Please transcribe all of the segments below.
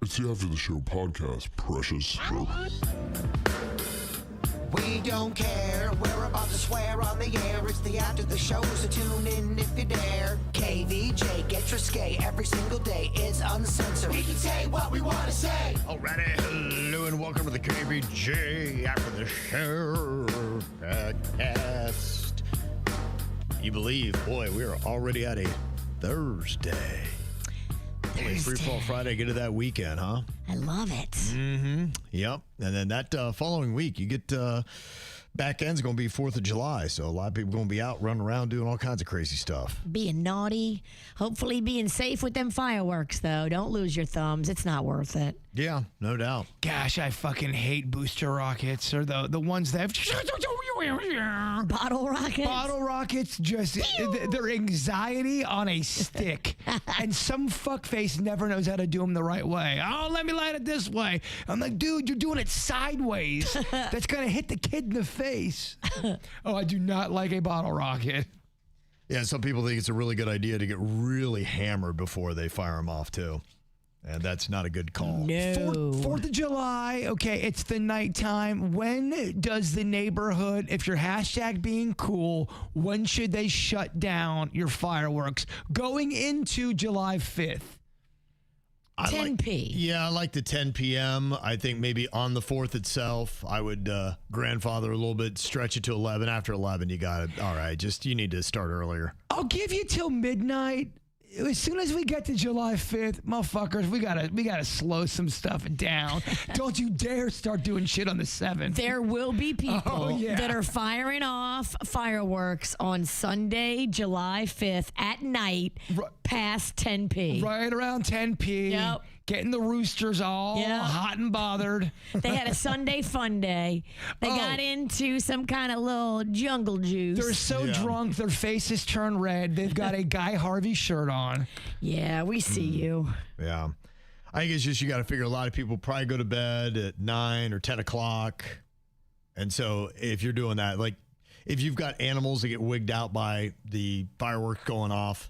It's the After the Show podcast, precious. We don't care, we're about to swear on the air. It's the After the Show, so tune in if you dare. KVJ, get risque every single day. It's uncensored. We can say what we want to say. Alrighty, hello and welcome to the KVJ After the Show podcast. You believe, boy, we are already at a Thursday. Free Fall Friday, get to that weekend, huh? I love it. Mm-hmm. Yep. And then that following week, you get back end's going to be 4th of July. So a lot of people going to be out running around doing all kinds of crazy stuff. Being naughty. Hopefully being safe with them fireworks, though. Don't lose your thumbs. It's not worth it. Yeah, no doubt. Gosh, I fucking hate booster rockets or the ones that have Bottle rockets? Bottle rockets, just their anxiety on a stick. And some fuckface never knows how to do them the right way. Oh, let me light it this way. I'm like, dude, you're doing it sideways. That's going to hit the kid in the face. Oh, I do not like a bottle rocket. Yeah, some people think it's a really good idea to get really hammered before they fire them off, too. And that's not a good call. No. 4th of July, okay, it's the nighttime. When does the neighborhood, if you're hashtag being cool, when should they shut down your fireworks? Going into July 5th. 10p. Yeah, I like the 10 p.m. I think maybe on the 4th itself, I would grandfather a little bit, stretch it to 11. After 11, you got it. All right, you need to start earlier. I'll give you till midnight. As soon as we get to July 5th, motherfuckers, we gotta slow some stuff down. Don't you dare start doing shit on the 7th. There will be people that are firing off fireworks on Sunday, July 5th at night past 10p. Right around 10p. Yep. Getting the roosters all hot and bothered. They had a Sunday fun day. They got into some kind of little jungle juice. They're so drunk, their faces turn red. They've got a Guy Harvey shirt on. Yeah, we see you. Yeah. I think it's just you got to figure a lot of people probably go to bed at 9 or 10 o'clock. And so if you're doing that, like if you've got animals that get wigged out by the fireworks going off,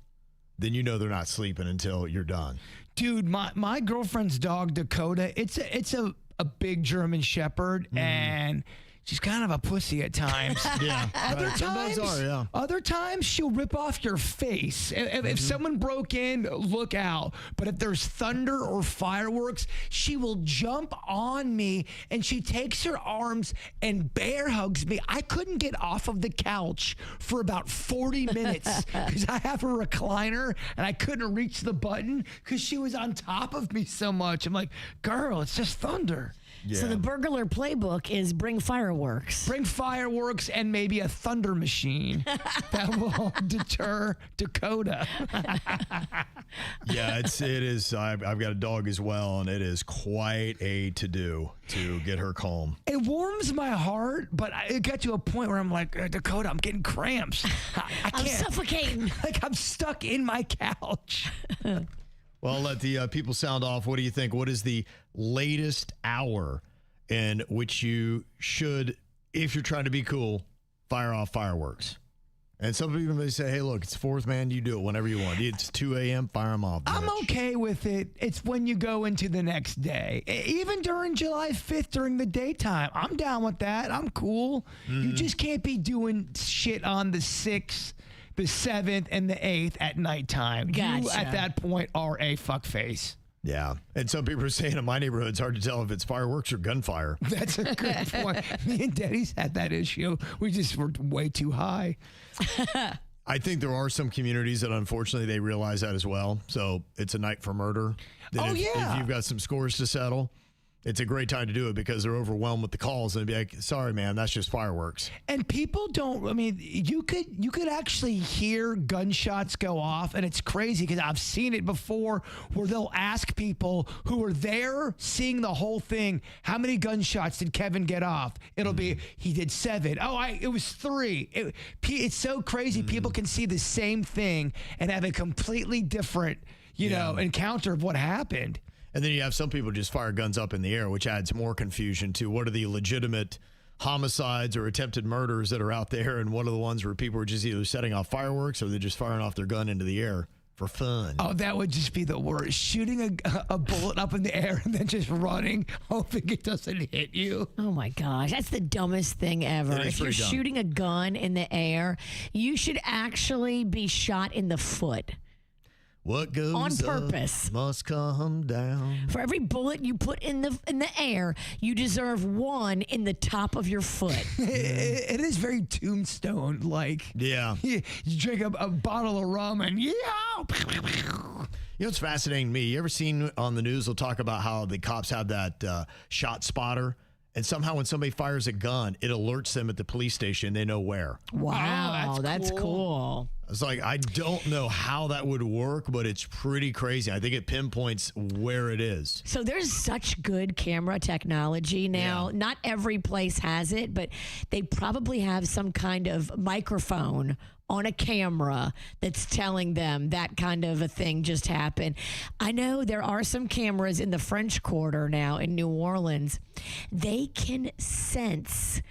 then you know they're not sleeping until you're done. Dude, my girlfriend's dog, Dakota, it's a big German Shepherd, and she's kind of a pussy at times. Yeah. Other times she'll rip off your face. If someone broke in, look out. But if there's thunder or fireworks, she will jump on me, and she takes her arms and bear hugs me. I couldn't get off of the couch for about 40 minutes because I have a recliner, and I couldn't reach the button because she was on top of me so much. I'm like, girl, it's just thunder. Yeah. So the burglar playbook is bring fireworks. Bring fireworks and maybe a thunder machine that will deter Dakota. Yeah, it is. I've got a dog as well, and it is quite a to-do to get her calm. It warms my heart, but it got to a point where I'm like, Dakota, I'm getting cramps. I can't. I'm suffocating. Like I'm stuck in my couch. Well, I'll let the people sound off. What do you think? What is the latest hour in which you should, if you're trying to be cool, fire off fireworks? And some people may say, hey, look, it's 4th, man. You do it whenever you want. It's 2 a.m., fire them off. I'm okay with it. It's when you go into the next day. Even during July 5th, during the daytime, I'm down with that. I'm cool. You just can't be doing shit on the 6th, the 7th, and the 8th at nighttime. Gotcha. You, at that point, are a fuckface. Yeah. And some people are saying in my neighborhood, it's hard to tell if it's fireworks or gunfire. That's a good point. Me and Denny's had that issue. We just were way too high. I think there are some communities that unfortunately they realize that as well. So it's a night for murder. That if you've got some scores to settle, it's a great time to do it because they're overwhelmed with the calls and be like, sorry, man, that's just fireworks. And people don't, I mean, you could actually hear gunshots go off, and it's crazy because I've seen it before where they'll ask people who are there seeing the whole thing, how many gunshots did Kevin get off? It'll be, he did 7. Oh, it was 3. It's so crazy. People can see the same thing and have a completely different, encounter of what happened. And then you have some people just fire guns up in the air, which adds more confusion to what are the legitimate homicides or attempted murders that are out there, and what are the ones where people are just either setting off fireworks or they're just firing off their gun into the air for fun. Oh, that would just be the worst. Shooting a bullet up in the air and then just running, hoping it doesn't hit you. Oh my gosh, that's the dumbest thing ever. It is If you're pretty dumb. shooting a gun in the air, you should actually be shot in the foot. What goes On up purpose. must come down. For every bullet you put in the air, you deserve one in the top of your foot. It is very Tombstone like. Yeah. You drink a bottle of rum and You know what's fascinating to me? You ever seen on the news, they'll talk about how the cops have that shot spotter, and somehow when somebody fires a gun, it alerts them at the police station. They know where. Wow, that's cool. It's like, I don't know how that would work, but it's pretty crazy. I think it pinpoints where it is. So there's such good camera technology now. Yeah. Not every place has it, but they probably have some kind of microphone on a camera that's telling them that kind of a thing just happened. I know there are some cameras in the French Quarter now in New Orleans. They can sense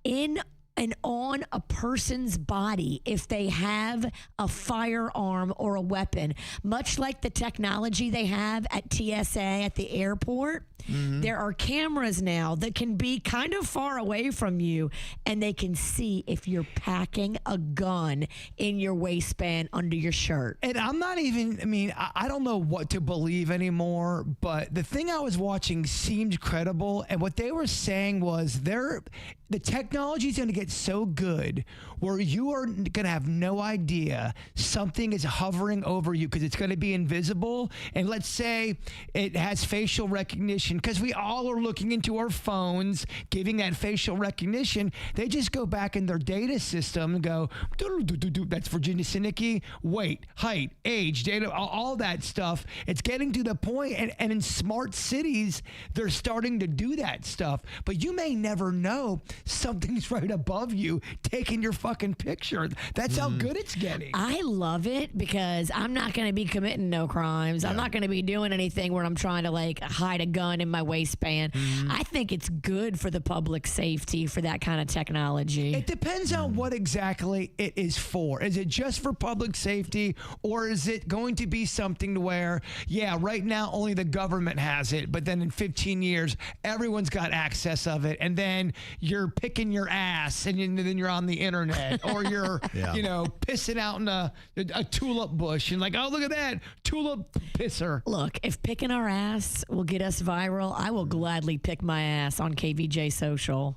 in and on a person's body if they have a firearm or a weapon, much like the technology they have at TSA at the airport. There are cameras now that can be kind of far away from you, and they can see if you're packing a gun in your waistband under your shirt. And I'm not even, I mean, I don't know what to believe anymore, but the thing I was watching seemed credible. And what they were saying was the technology is going to get so good where you are going to have no idea something is hovering over you because it's going to be invisible. And let's say it has facial recognition, because we all are looking into our phones, giving that facial recognition. They just go back in their data system and go, that's Virginia Sinicki, weight, height, age, data, all that stuff. It's getting to the point, and in smart cities, they're starting to do that stuff. But you may never know something's right above you taking your fucking picture. That's how good it's getting. I love it because I'm not going to be committing no crimes. I'm not going to be doing anything where I'm trying to like hide a gun in my waistband. I think it's good for the public safety for that kind of technology. It depends on what exactly it is for. Is it just for public safety, or is it going to be something to where, yeah, right now only the government has it, but then in 15 years, everyone's got access of it, and then you're picking your ass and then you're on the internet, or you're, you know, pissing out in a tulip bush and like, oh, look at that tulip pisser. Look, if picking our ass will get us viral, I will gladly pick my ass on KVJ Social.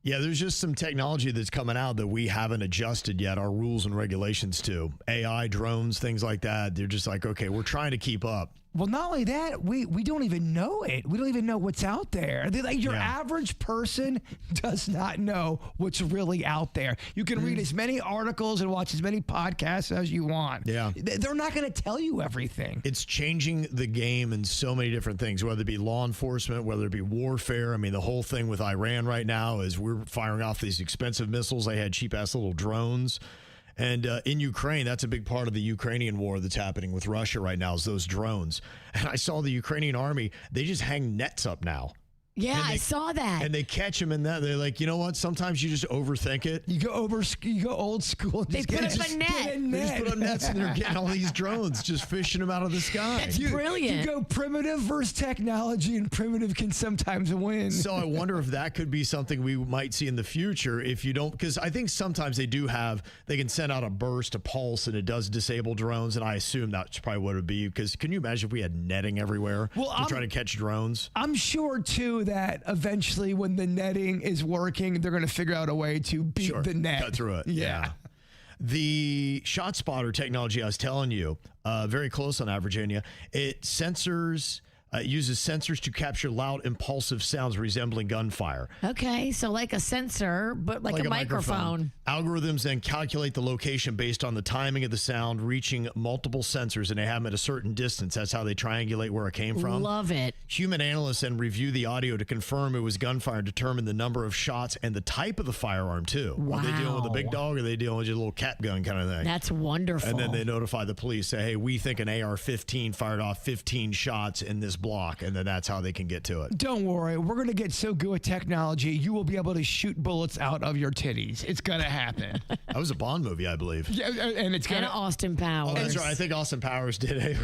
Yeah, there's just some technology that's coming out that we haven't adjusted yet, our rules and regulations to. AI, drones, things like that. They're just like, okay, we're trying to keep up. Well, not only that, we don't even know it. We don't even know what's out there. Like your average person does not know what's really out there. You can read as many articles and watch as many podcasts as you want. Yeah. They're not going to tell you everything. It's changing the game in so many different things, whether it be law enforcement, whether it be warfare. I mean, the whole thing with Iran right now is we're firing off these expensive missiles. They had cheap-ass little drones. And in Ukraine, that's a big part of the Ukrainian war that's happening with Russia right now is those drones. And I saw the Ukrainian army, they just hang nets up now. Yeah, I saw that. And they catch them in that. They're like, you know what? Sometimes you just overthink it. You go old school. And They just put up a net. They just put on nets and they're getting all these drones, just fishing them out of the sky. That's brilliant. You go primitive versus technology, and primitive can sometimes win. So I wonder if that could be something we might see in the future if you don't, because I think sometimes they can send out a burst, a pulse, and it does disable drones. And I assume that's probably what it would be. Because can you imagine if we had netting everywhere to try to catch drones? I'm sure, too, that eventually when the netting is working, they're going to figure out a way to beat the net. Cut through it. Yeah. The shot spotter technology I was telling you, very close on that, Virginia. It uses sensors to capture loud, impulsive sounds resembling gunfire. Okay, so like a sensor, but like a microphone. Algorithms then calculate the location based on the timing of the sound, reaching multiple sensors, and they have them at a certain distance. That's how they triangulate where it came from. Love it. Human analysts then review the audio to confirm it was gunfire and determine the number of shots and the type of the firearm, too. Wow. Are they dealing with a big dog, or are they dealing with just a little cap gun kind of thing? That's wonderful. And then they notify the police, say, hey, we think an AR-15 fired off 15 shots in this block, and then that's how they can get to it. Don't worry. We're going to get so good with technology, you will be able to shoot bullets out of your titties. It's going to happen. That was a Bond movie, I believe. Yeah, and it's going And Austin Powers. Oh, that's right. I think Austin Powers did it. It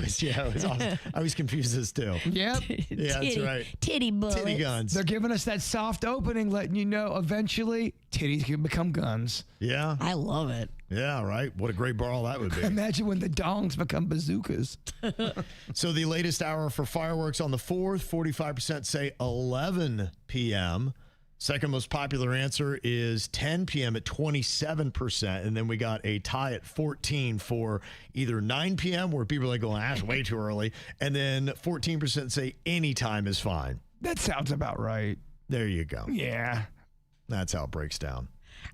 was awesome. I always confuse this too. Yep. Yeah, that's right. Titty bullets. Titty guns. They're giving us that soft opening, letting you know eventually titties can become guns. Yeah. I love it. Yeah, right. What a great brawl that would be. Imagine when the dongs become bazookas. So the latest hour for fireworks on the 4th, 45% say 11 p.m. Second most popular answer is 10 p.m. at 27%. And then we got a tie at 14 for either 9 p.m. where people are like, going, that's way too early. And then 14% say any time is fine. That sounds about right. There you go. Yeah. That's how it breaks down.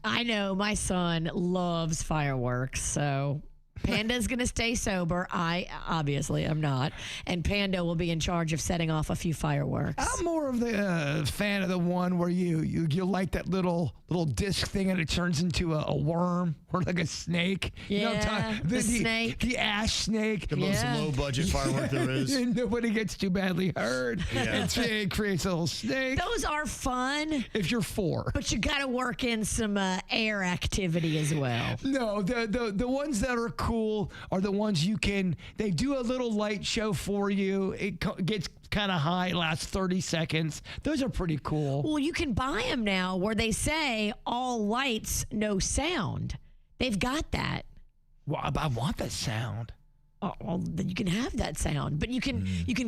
I know my son loves fireworks, so Panda's going to stay sober. I obviously am not. And Panda will be in charge of setting off a few fireworks. I'm more of the fan of the one where you light that little disc thing and it turns into a worm or like a snake. Yeah, You know what I'm talking- the snake. The ash snake. The most Yeah. low budget firework there is. And nobody gets too badly hurt. Yeah. It creates a little snake. Those are fun, If you're 4. but you got to work in some air activity as well. No, the ones that are cool are the ones they do a little light show for you. It gets kind of high, lasts 30 seconds. Those are pretty cool. Well, you can buy them now where they say all lights, no sound. They've got that. Well, I want that sound. Oh, well, then you can have that sound, but you can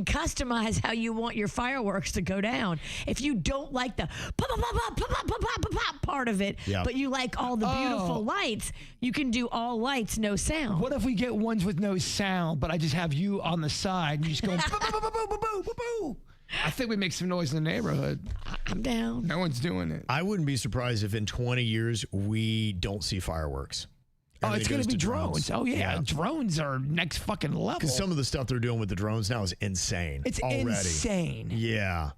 customize how you want your fireworks to go down. If you don't like the pop, pop, pop, pop, pop, pop, pop, pop, pop part of it, Yeah. but you like all the beautiful lights, you can do all lights, no sound. What if we get ones with no sound, but I just have you on the side and you just go boo, boo, boo, boo, boo, boo, boo, boo. I think we make some noise in the neighborhood. I'm down. No one's doing it. I wouldn't be surprised if in 20 years we don't see fireworks. Oh, it's Everything going goes to be to drones. Oh, yeah. Drones are next fucking level. Because some of the stuff they're doing with the drones now is insane. It's already. insane. Yeah.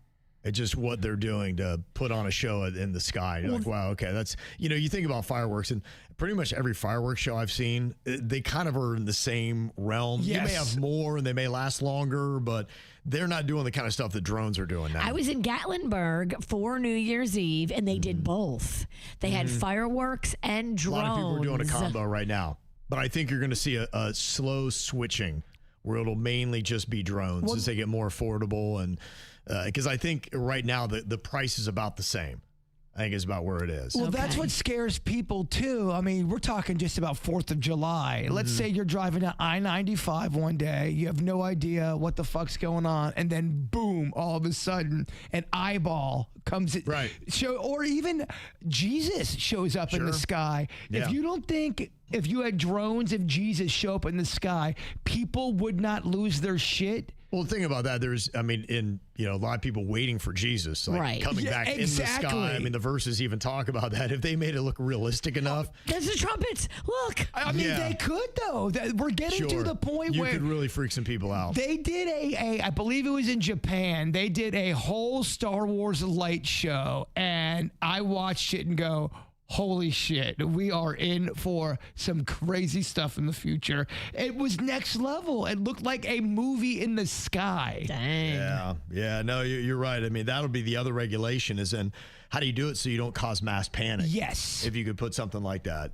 It's just what they're doing to put on a show in the sky. You're like, wow, okay, that's, you think about fireworks, and pretty much every fireworks show I've seen, they kind of are in the same realm. Yes. You may have more and they may last longer, but they're not doing the kind of stuff that drones are doing now. I was in Gatlinburg for New Year's Eve, and they did both. They had fireworks and A drones. lot of people are doing a combo right now. But I think you're going to see a slow switching where it'll mainly just be drones as they get more affordable. And because I think right now the price is about the same. I think is about where it is. Well, that's what scares people, too. I mean, we're talking just about 4th of July. Let's say you're driving down I-95 one day. You have no idea what the fuck's going on. And then, boom, all of a sudden, an eyeball comes in. Right. Or even Jesus shows up in the sky. Yeah. If you don't think if you had drones, if Jesus show up in the sky, people would not lose their shit. Well, the thing about that, a lot of people waiting for Jesus, like Right. coming Yeah, back in the exactly. sky. I mean, the verses even talk about that. If they made it look realistic enough, There's the trumpets. Look. I mean, Yeah. they could, though. We're getting to the point you where could really freak some people out. they did I believe it was in Japan, they did a whole Star Wars light show, and I watched it and go, holy shit, we are in for some crazy stuff in the future. It was next level. It looked like a movie in the sky. Dang. Yeah. No, you're right. I mean, that'll be the other regulation is in how do you do it so you don't cause mass panic? Yes. If you could put something like that,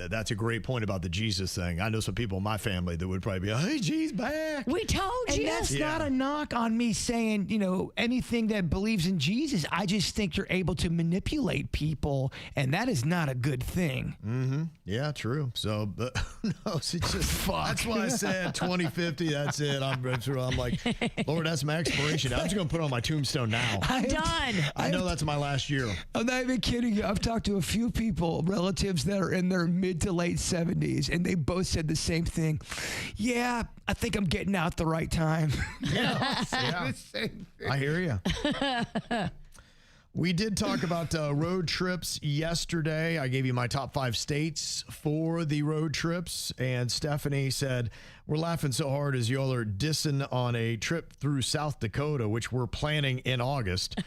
that's a great point about the Jesus thing. I know some people in my family that would probably be, hey, Jesus back. We told And you. that's Yeah. not a knock on me saying, anything that believes in Jesus. I just think you're able to manipulate people, and that is not a good thing. Yeah, true. So, but who knows? It's just, that's why I said 2050. That's it. I'm like, Lord, that's my expiration. I'm just going to put it on my tombstone now. Done. I know that's my last year. I'm not even kidding you. I've talked to a few people, relatives that are in their mid to late 70s, and they both said the same thing. Yeah, I think I'm getting out the right time. Yeah. I hear you. We did talk about road trips yesterday. I gave you my top 5 states for the road trips, and Stephanie said, we're laughing so hard as y'all are dissing on a trip through South Dakota, which we're planning in August.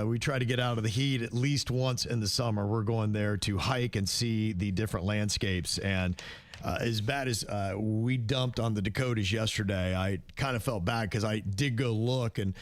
We try to get out of the heat at least once in the summer. We're going there to hike and see the different landscapes, and As bad as we dumped on the Dakotas yesterday, I kind of felt bad because I did go look, and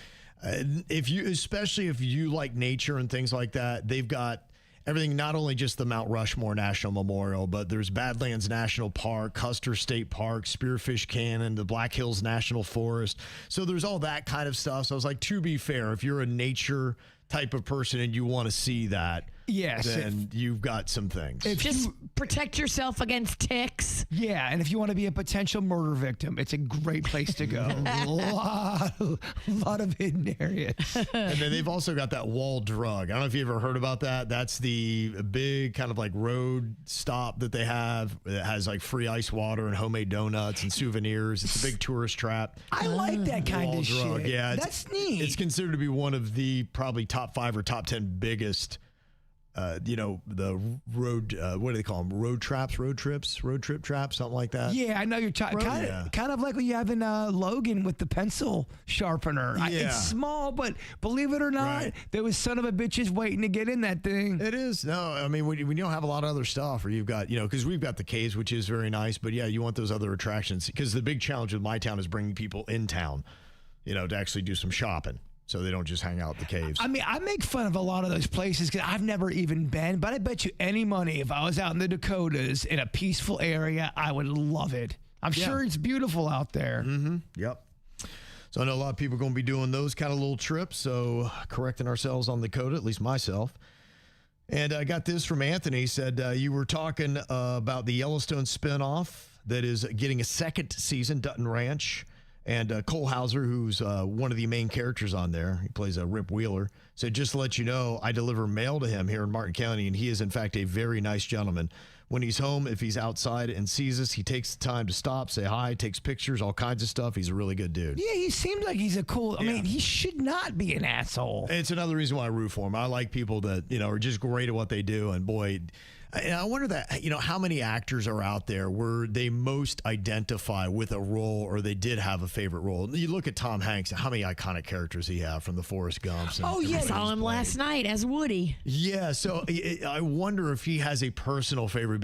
especially if you like nature and things like that, they've got everything, not only just the Mount Rushmore National Memorial, but there's Badlands National Park, Custer State Park, Spearfish Canyon, the Black Hills National Forest. So there's all that kind of stuff. So I was like, to be fair, if you're a nature type of person and you want to see that, yes, then you've got some things. Just protect yourself agast ticks. Yeah, and if you want to be a potential murder victim, it's a great place to go. lot of hidden areas. And then they've also got that wall drug. I don't know if you ever heard about that. That's the big kind of like road stop that they have. It has like free ice water and homemade donuts and souvenirs. It's a big tourist trap. I like that kind Wall of drug. shit. Yeah, that's neat. It's considered to be one of the probably top 5 or top 10 biggest the road, what do they call them? Road trip traps, something like that. Yeah, I know you're talking. Kind of like what you have in Logan with the pencil sharpener. Yeah. It's small, but believe it or not, Right. there was son of a bitches waiting to get in that thing. It is. No, I mean, when you don't have a lot of other stuff, or you've got, because we've got the caves, which is very nice, but yeah, you want those other attractions, because the big challenge with my town is bringing people in town, to actually do some shopping. So they don't just hang out at the caves. I mean, I make fun of a lot of those places because I've never even been, but I bet you any money if I was out in the Dakotas in a peaceful area, I would love it. I'm sure it's beautiful out there. Mm-hmm. Yep. So I know a lot of people are going to be doing those kind of little trips. So correcting ourselves on the Dakota, at least myself. And I got this from Anthony. He said you were talking about the Yellowstone spinoff that is getting a second season, Dutton Ranch. And Cole Hauser, who's one of the main characters on there, he plays Rip Wheeler, said, just to let you know, I deliver mail to him here in Martin County, and he is, in fact, a very nice gentleman. When he's home, if he's outside and sees us, he takes the time to stop, say hi, takes pictures, all kinds of stuff. He's a really good dude. Yeah, he seems like he's a cool, I mean, he should not be an asshole. It's another reason why I root for him. I like people that, are just great at what they do, and boy... And I wonder that, how many actors are out there where they most identify with a role, or they did have a favorite role. You look at Tom Hanks, how many iconic characters he had from the Forrest Gumps. And I saw him last night as Woody. Yeah, so I wonder if he has a personal favorite.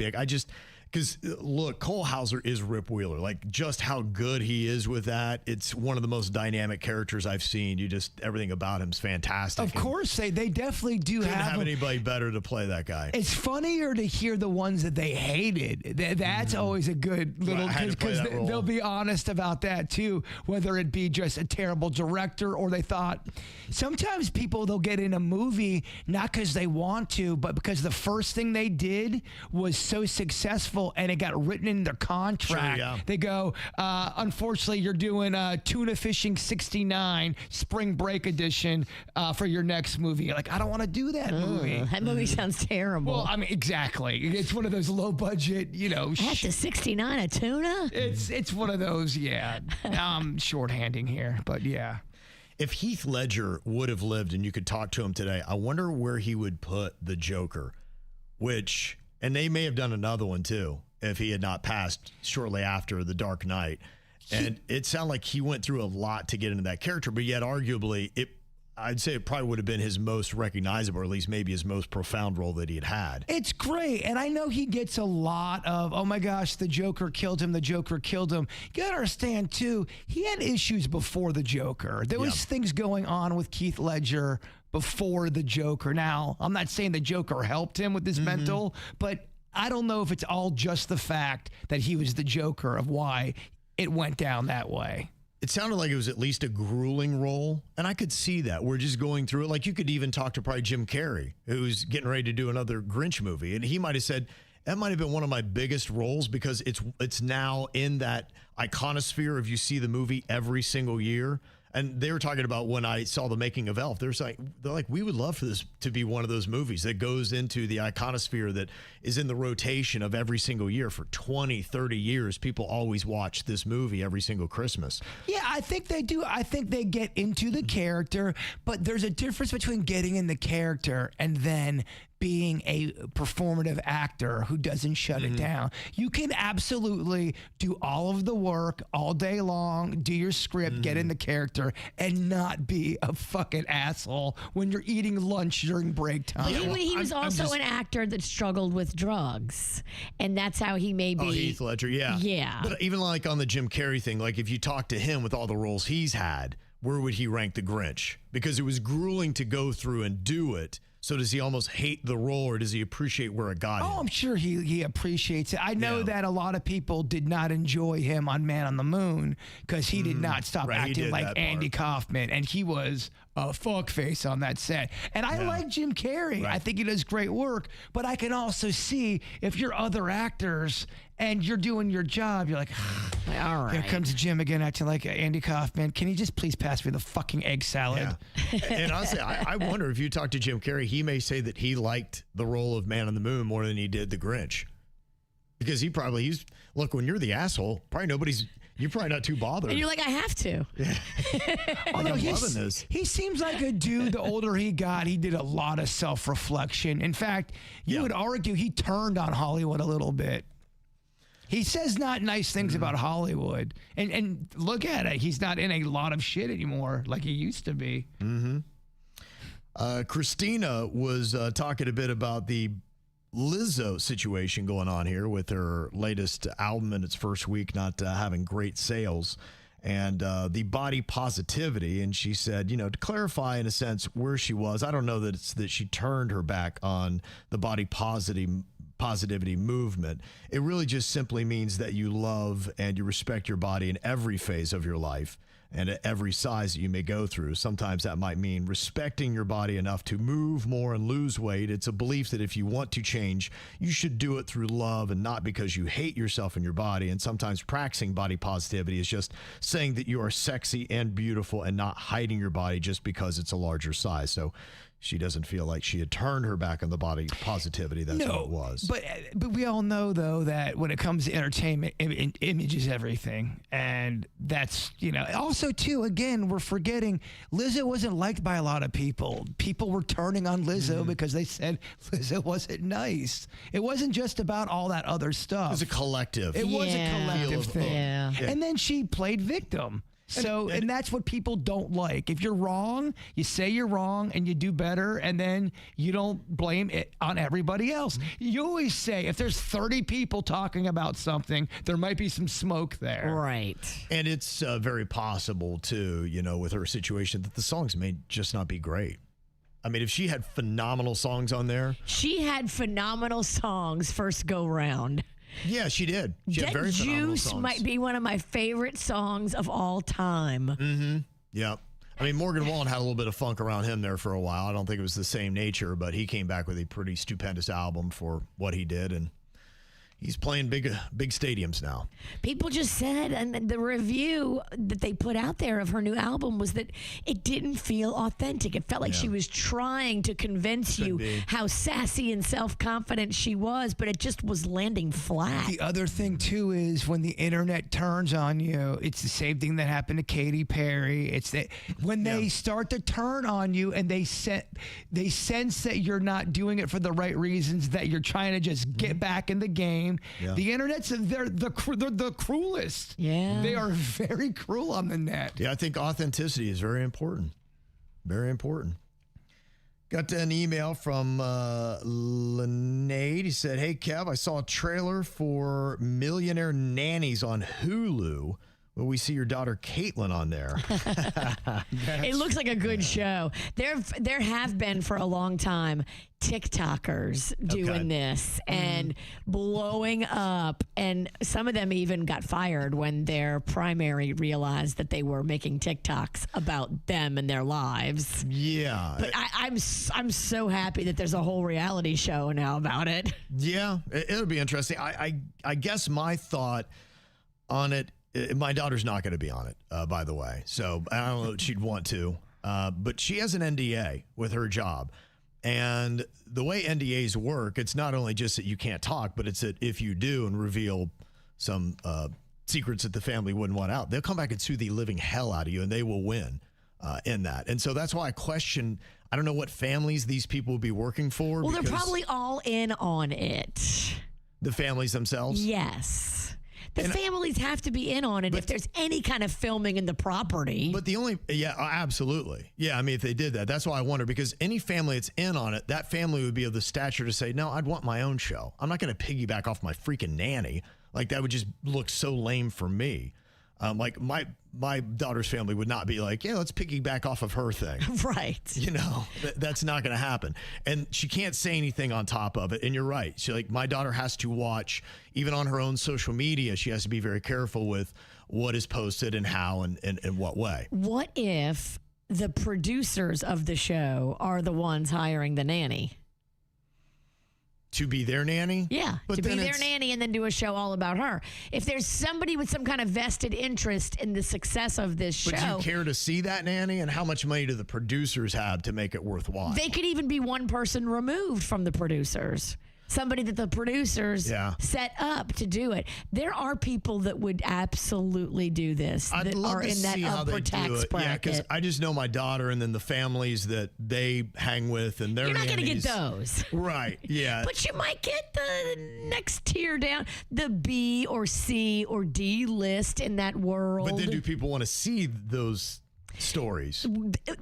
Because, look, Cole Hauser is Rip Wheeler. Like, just how good he is with that. It's one of the most dynamic characters I've seen. Everything about him's fantastic. Of course, they definitely do couldn't have anybody better to play that guy. It's funnier to hear the ones that they hated. That's always a good little, because they'll be honest about that, too, whether it be just a terrible director or they thought. Sometimes people, they'll get in a movie not because they want to, but because the first thing they did was so successful and it got written in their contract. Sure, yeah. They go, unfortunately, you're doing Tuna Fishing 69 Spring Break Edition for your next movie. Like, I don't want to do that movie. That movie sounds terrible. Well, I mean, exactly. It's one of those low budget, That's a 69 a tuna? It's one of those, yeah. I'm shorthanding here, but yeah. If Heath Ledger would have lived and you could talk to him today, I wonder where he would put the Joker, and they may have done another one too if he had not passed shortly after The Dark Knight. And it sounded like he went through a lot to get into that character, but yet arguably I'd say it probably would have been his most recognizable, or at least maybe his most profound role that he had. It's great. And I know he gets a lot of, oh my gosh, the Joker killed him. You got to understand, too, he had issues before the Joker. There was things going on with Heath Ledger before the Joker. Now, I'm not saying the Joker helped him with his mental, but I don't know if it's all just the fact that he was the Joker of why it went down that way. It sounded like it was at least a grueling role, and I could see that. We're just going through it. Like, you could even talk to probably Jim Carrey, who's getting ready to do another Grinch movie, and he might have said, that might have been one of my biggest roles because it's now in that iconosphere of you see the movie every single year. And they were talking about when I saw the making of Elf, they're like, we would love for this to be one of those movies that goes into the iconosphere that is in the rotation of every single year for 20, 30 years. People always watch this movie every single Christmas. Yeah, I think they do. I think they get into the character, but there's a difference between getting in the character and then being a performative actor who doesn't shut it down. You can absolutely do all of the work all day long, do your script, get in the character, and not be a fucking asshole when you're eating lunch during break time. He was also an actor that struggled with drugs, and that's how he may be. Oh, Heath Ledger, yeah. Yeah. But even like on the Jim Carrey thing, like if you talk to him with all the roles he's had, where would he rank The Grinch? Because it was grueling to go through and do it. So does he almost hate the role, or does he appreciate where it got him? Oh, I'm sure he appreciates it. I know that a lot of people did not enjoy him on Man on the Moon because he did not stop acting like Andy Kaufman, and he was a fuckface on that set. And I like Jim Carrey. I think he does great work, but I can also see if you're other actors and you're doing your job, you're like, all right. Here comes Jim again acting like Andy Kaufman. Can you just please pass me the fucking egg salad? Yeah. And honestly, I wonder if you talk to Jim Carrey, he may say that he liked the role of Man on the Moon more than he did the Grinch. Because look, when you're the asshole, you're probably not too bothered. And you're like, I have to. Yeah. I'm loving this. He seems like a dude, the older he got, he did a lot of self-reflection. In fact, you would argue he turned on Hollywood a little bit. He says not nice things about Hollywood. And look at it. He's not in a lot of shit anymore like he used to be. Christina was talking a bit about the Lizzo situation going on here with her latest album in its first week not having great sales, and the body positivity. And she said, to clarify in a sense where she was, I don't know that it's that she turned her back on the body positivity movement. It really just simply means that you love and you respect your body in every phase of your life and at every size that you may go through. Sometimes that might mean respecting your body enough to move more and lose weight. It's a belief that if you want to change, you should do it through love and not because you hate yourself and your body. And sometimes practicing body positivity is just saying that you are sexy and beautiful and not hiding your body just because it's a larger size. So she doesn't feel like she had turned her back on the body positivity. That's what it was. But we all know, though, that when it comes to entertainment, image is everything. And that's, also, too, again, we're forgetting Lizzo wasn't liked by a lot of people. People were turning on Lizzo because they said Lizzo wasn't nice. It wasn't just about all that other stuff. It was a collective. It was a collective thing. Yeah. And then she played victim. So, and that's what people don't like. If you're wrong, you say you're wrong and you do better, and then you don't blame it on everybody else. You always say, if there's 30 people talking about something, there might be some smoke there. Right. And it's very possible, too, with her situation, that the songs may just not be great. I mean, if she had phenomenal songs on there. She had phenomenal songs first go round. Yeah, she did. She had Get very phenomenal Juice songs. might be one of my favorite songs of all time. Yeah. I mean, Morgan Wallen had a little bit of funk around him there for a while. I don't think it was the same nature, but he came back with a pretty stupendous album for what he did, and he's playing big stadiums now. People just said, and the review that they put out there of her new album was that it didn't feel authentic. It felt like she was trying to convince you how sassy and self-confident she was, but it just was landing flat. The other thing, too, is when the internet turns on you, it's the same thing that happened to Katy Perry. It's that when they start to turn on you and they sense that you're not doing it for the right reasons, that you're trying to just get back in the game. Yeah. The internet's they're the cruelest. Yeah. They are very cruel on the net. Yeah, I think authenticity is very important. Very important. Got an email from Lynade. He said, "Hey, Kev, I saw a trailer for Millionaire Nannies on Hulu. Well, we see your daughter Caitlin on there." It looks like a good show. There have been for a long time TikTokers doing this and blowing up, and some of them even got fired when their primary realized that they were making TikToks about them and their lives. Yeah. But I'm so happy that there's a whole reality show now about it. Yeah, it'll be interesting. I guess my thought on it, my daughter's not going to be on it, by the way. So I don't know if she'd want to. But she has an NDA with her job. And the way NDAs work, it's not only just that you can't talk, but it's that if you do and reveal some secrets that the family wouldn't want out, they'll come back and sue the living hell out of you, and they will win in that. And so that's why I don't know what families these people would be working for. Well, they're because probably all in on it. the families themselves. Yes. The families have to be in on it if there's any kind of filming in the property. But absolutely. Yeah, I mean, if they did that, that's why I wonder, because any family that's in on it, that family would be of the stature to say, no, I'd want my own show. I'm not going to piggyback off my freaking nanny. Like, that would just look so lame for me. Like, my daughter's family would not be like, yeah, let's piggyback off of her thing. Right. You know, that's not going to happen. And she can't say anything on top of it. And you're right. My daughter has to watch, even on her own social media, she has to be very careful with what is posted and how and in what way. What if the producers of the show are the ones hiring the nanny? To be their nanny? Yeah, but to be their nanny and then do a show all about her. If there's somebody with some kind of vested interest in the success of this show. But do you care to see that nanny? And how much money do the producers have to make it worthwhile? They could even be one person removed from the producers. Somebody that the producers set up to do it. There are people that would absolutely do this I'd that love are to in that see how upper they tax do it. bracket. Yeah, because I just know my daughter and then the families that they hang with and their You're not going to nannies. get those. Right, yeah. But you might get the next tier down, the B or C or D list in that world. But then do people want to see those stories?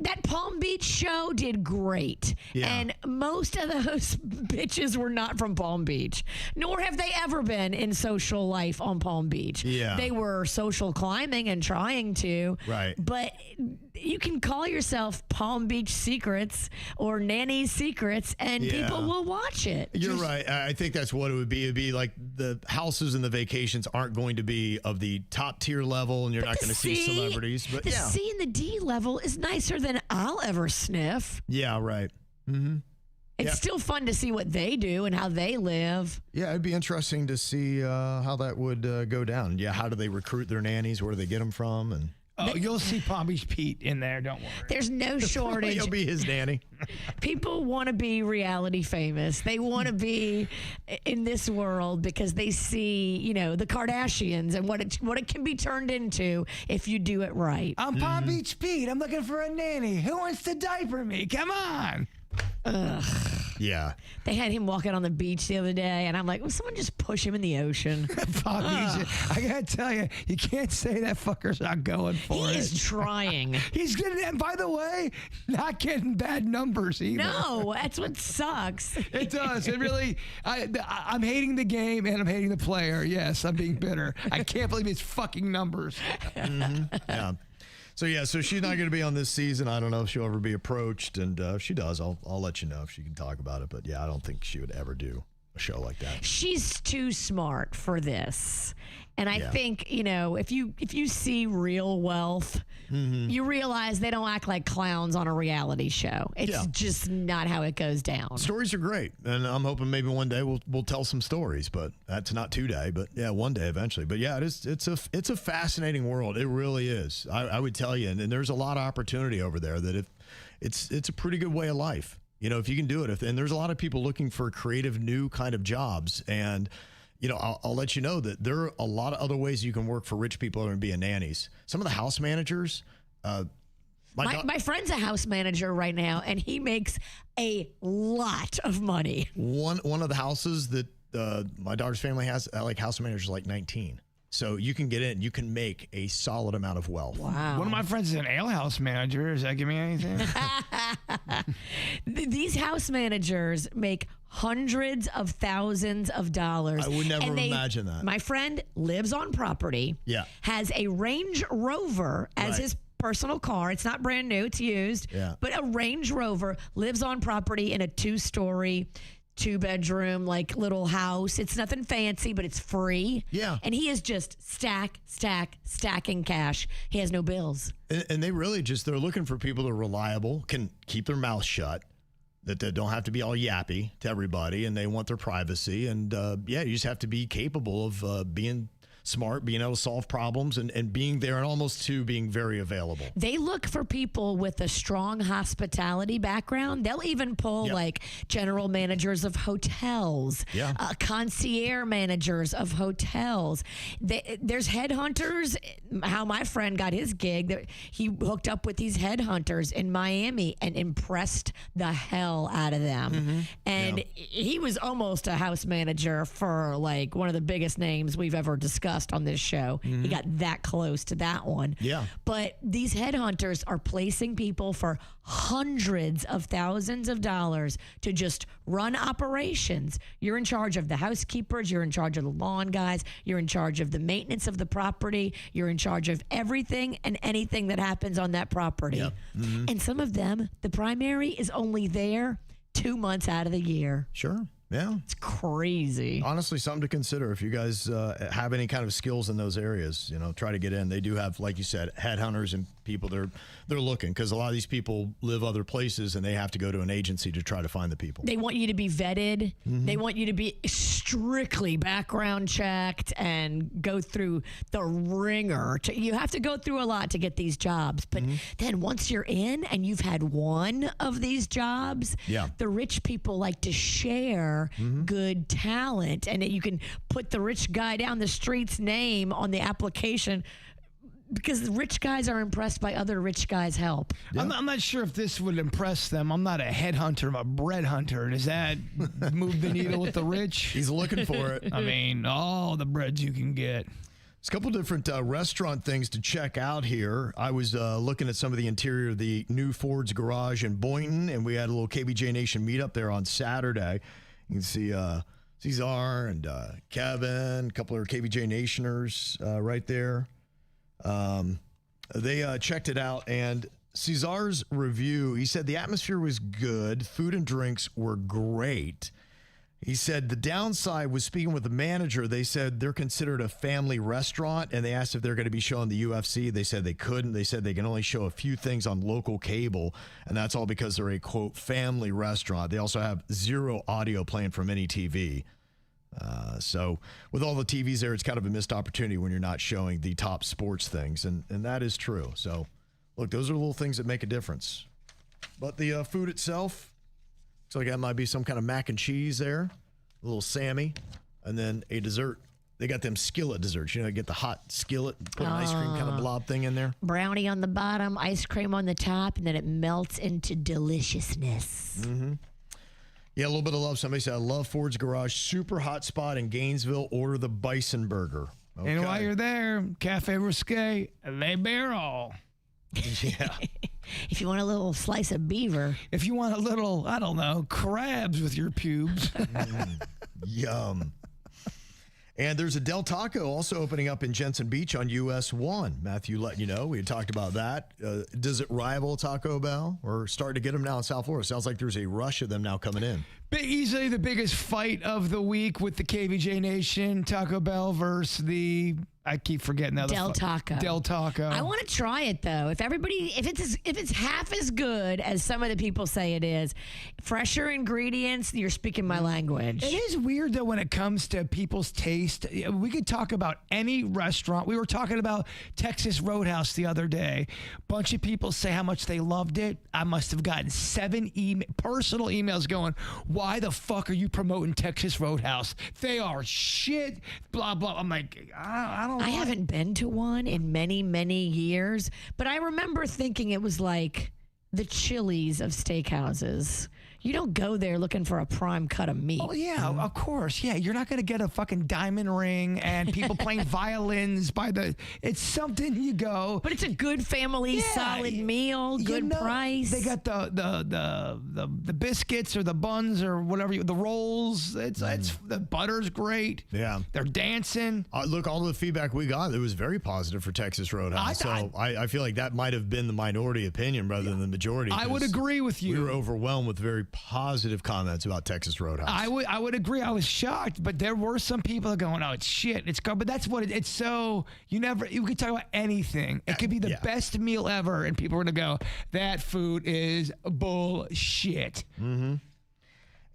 That Palm Beach show did great. Yeah. And most of those bitches were not from Palm Beach, nor have they ever been in social life on Palm Beach. Yeah. They were social climbing and trying to. Right. But you can call yourself Palm Beach Secrets or Nanny Secrets, and people will watch it. You're right. I think that's what it would be. It'd be like the houses and the vacations aren't going to be of the top tier level, and you're not going to see celebrities. But the C and the D level is nicer than I'll ever sniff. Yeah, right. Mm-hmm. It's still fun to see what they do and how they live. Yeah, it'd be interesting to see how that would go down. Yeah, how do they recruit their nannies? Where do they get them from? And you'll see Palm Beach Pete in there. Don't worry. There's no shortage. He'll be his nanny. People want to be reality famous. They want to be in this world because they see, the Kardashians and what it can be turned into if you do it right. I'm Palm Beach Pete. I'm looking for a nanny. Who wants to diaper me? Come on. Ugh. Yeah. They had him walking on the beach the other day, and I'm like, will someone just push him in the ocean? Palm Beach. I got to tell you, you can't say that fucker's not going for it. He is trying. He's getting, and by the way, not getting bad numbers either. No, that's what sucks. It does. It really, I'm hating the game and I'm hating the player. Yes, I'm being bitter. I can't believe his fucking numbers. Mm-hmm. Yeah. So she's not going to be on this season. I don't know if she'll ever be approached, and if she does, I'll let you know if she can talk about it. But yeah, I don't think she would ever do a show like that. She's too smart for this. And I think, if you see real wealth, you realize they don't act like clowns on a reality show. It's just not how it goes down. Stories are great, and I'm hoping maybe one day we'll tell some stories, but that's not today. But yeah, one day eventually. But yeah, it's a fascinating world. It really is. I would tell you, and there's a lot of opportunity over there. That if it's a pretty good way of life. If you can do it. And there's a lot of people looking for creative new kind of jobs, and I'll let you know that there are a lot of other ways you can work for rich people and be nannies. Some of the house managers. My friend's a house manager right now, and he makes a lot of money. One of the houses that my daughter's family has, house managers like 19. So you can get in, you can make a solid amount of wealth. Wow. One of my friends is an alehouse manager. Does that give me anything? These house managers make hundreds of thousands of dollars. I would never imagine that. My friend lives on property. Yeah. Has a Range Rover as his personal car. It's not brand new, it's used. Yeah. But a Range Rover, lives on property in a 2-story, 2-bedroom, little house. It's nothing fancy, but it's free. Yeah. And he is just stacking cash. He has no bills. And they really they're looking for people that are reliable, can keep their mouth shut, that they don't have to be all yappy to everybody, and they want their privacy. And you just have to be capable of being smart, being able to solve problems, and being there, and almost to being very available. They look for people with a strong hospitality background. They'll even pull like general managers of hotels, concierge managers of hotels. There's headhunters. How my friend got his gig, he hooked up with these headhunters in Miami and impressed the hell out of them. And he was almost a house manager for like one of the biggest names we've ever discussed on this show. He got that close to that one. But these headhunters are placing people for hundreds of thousands of dollars to just run operations. You're in charge of the housekeepers, you're in charge of the lawn guys, you're in charge of the maintenance of the property, you're in charge of everything and anything that happens on that property. And some of them, the primary is only there 2 months out of the year. Sure. Yeah. It's crazy. Honestly, something to consider if you guys have any kind of skills in those areas. Try to get in. They do have, like you said, headhunters and people they're looking, because a lot of these people live other places and they have to go to an agency to try to find the people. They want you to be vetted. They want you to be strictly background checked and go through the ringer. You have to go through a lot to get these jobs. But then once you're in and you've had one of these jobs, the rich people like to share good talent, and you can put the rich guy down the street's name on the application because rich guys are impressed by other rich guys' help. I'm not sure if this would impress them. I'm not a headhunter, I'm a bread hunter. Does that move the needle with the rich? He's looking for it. I mean, all the breads you can get. There's a couple different restaurant things to check out here. I was looking at some of the interior of the new Ford's garage in Boynton, and we had a little KVJ Nation meetup there on Saturday. You can see Cesar and Kevin, a couple of KVJ Nationers right there. They checked it out, and Cesar's review, he said the atmosphere was good, food and drinks were great. He said the downside was, speaking with the manager, they said they're considered a family restaurant, and they asked if they're going to be showing the UFC. They said they couldn't. They said they can only show a few things on local cable, and that's all because they're a, quote, family restaurant. They also have zero audio playing from any TV. So with all the TVs there, it's kind of a missed opportunity when you're not showing the top sports things, and that is true. So, look, those are little things that make a difference. But the food itself, looks like that might be some kind of mac and cheese there, a little Sammy, and then a dessert. They got them skillet desserts. You get the hot skillet, put an ice cream kind of blob thing in there. Brownie on the bottom, ice cream on the top, and then it melts into deliciousness. Yeah, a little bit of love. Somebody said, I love Ford's Garage. Super hot spot in Gainesville. Order the bison burger. Okay. And while you're there, Cafe Risque, Les Barrel. Yeah. If you want a little slice of beaver. If you want a little, I don't know, crabs with your pubes. Yum. And there's a Del Taco also opening up in Jensen Beach on US 1. Matthew letting you know. We had talked about that. Does it rival Taco Bell? Or starting to get them now in South Florida? Sounds like there's a rush of them now coming in. But easily the biggest fight of the week with the KVJ Nation, Taco Bell versus the, I keep forgetting that. Del Taco. Del Taco. I want to try it though. If it's half as good as some of the people say it is, fresher ingredients, you're speaking my language. It is weird though when it comes to people's taste. We could talk about any restaurant. We were talking about Texas Roadhouse the other day. Bunch of people say how much they loved it. I must have gotten 7 personal emails going, why the fuck are you promoting Texas Roadhouse? They are shit, blah, blah. I'm like, I don't know. I haven't been to one in many, many years, but I remember thinking it was like the Chili's of steakhouses. You don't go there looking for a prime cut of meat. Oh, yeah, of course. Yeah, you're not going to get a fucking diamond ring and people playing violins by the... It's something you go... But it's a good family, solid meal, good price. They got the biscuits or the buns or whatever, the rolls. It's the butter's great. Yeah. They're dancing. Look, all the feedback we got, it was very positive for Texas Roadhouse. I feel like that might have been the minority opinion rather than the majority. I would agree with you. We were overwhelmed with very positive comments about Texas Roadhouse. I would agree. I was shocked, but there were some people that going, "Oh, it's shit. It's good." But that's what it's so you could talk about anything. It could be the best meal ever, and people are gonna go, "That food is bullshit."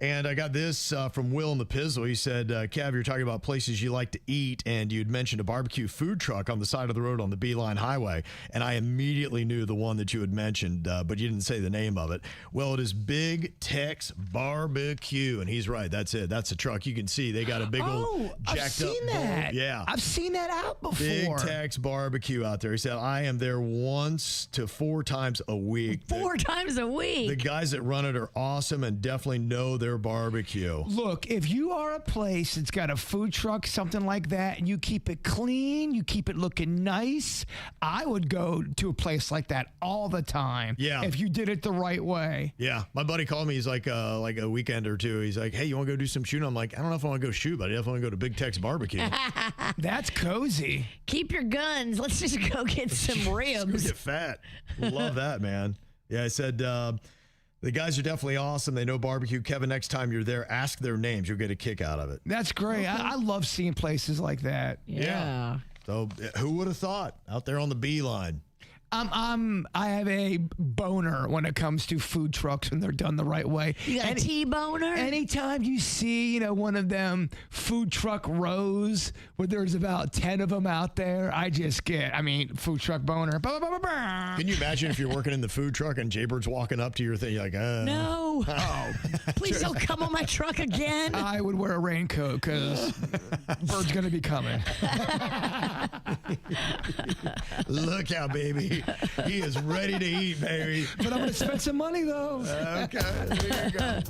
And I got this from Will in the Pizzle. He said, Cav, you're talking about places you like to eat, and you'd mentioned a barbecue food truck on the side of the road on the Beeline Highway. And I immediately knew the one that you had mentioned, but you didn't say the name of it. Well, it is Big Tex Barbecue. And he's right. That's it. That's a truck. You can see they got a big old jacked I've seen up that. bowl. Yeah. I've seen that out before. Big Tex Barbecue out there. He said, I am there 1 to 4 times a week. 4 times a week. The guys that run it are awesome and definitely know their barbecue. Look, if you are a place that's got a food truck, something like that, and you keep it clean, you keep it looking nice, I would go to a place like that all the time. Yeah. If you did it the right way. Yeah. My buddy called me. He's like a weekend or two. He's like, hey, you want to go do some shooting? I'm like, I don't know if I want to go shoot, but I definitely want to go to Big Tex Barbecue. That's cozy. Keep your guns. Let's just go get some ribs. Let's go get fat. Love that, man. Yeah, I said, the guys are definitely awesome. They know barbecue. Kevin, next time you're there, ask their names. You'll get a kick out of it. That's great. I love seeing places like that. Yeah. So who would have thought out there on the Beeline? I have a boner when it comes to food trucks when they're done the right way. You got a T-boner? Anytime you see, one of them food truck rows where there's about 10 of them out there, I just get, food truck boner. Can you imagine if you're working in the food truck and Jaybird's walking up to your thing, you're like, No. Oh, Please don't come on my truck again. I would wear a raincoat because Bird's going to be coming. Look out, baby. He is ready to eat, baby. But I'm going to spend some money, though. Okay, there you go.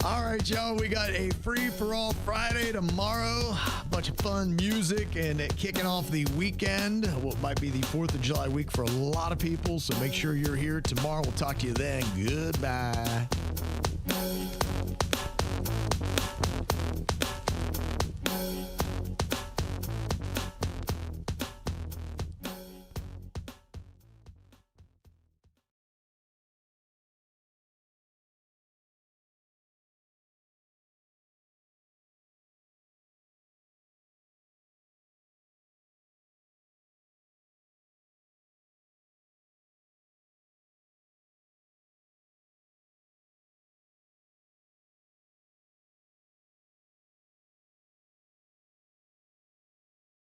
All right, y'all, we got a free-for-all Friday tomorrow. A bunch of fun music and kicking off the weekend. What might be the 4th of July week for a lot of people, so make sure you're here tomorrow. We'll talk to you then. Goodbye.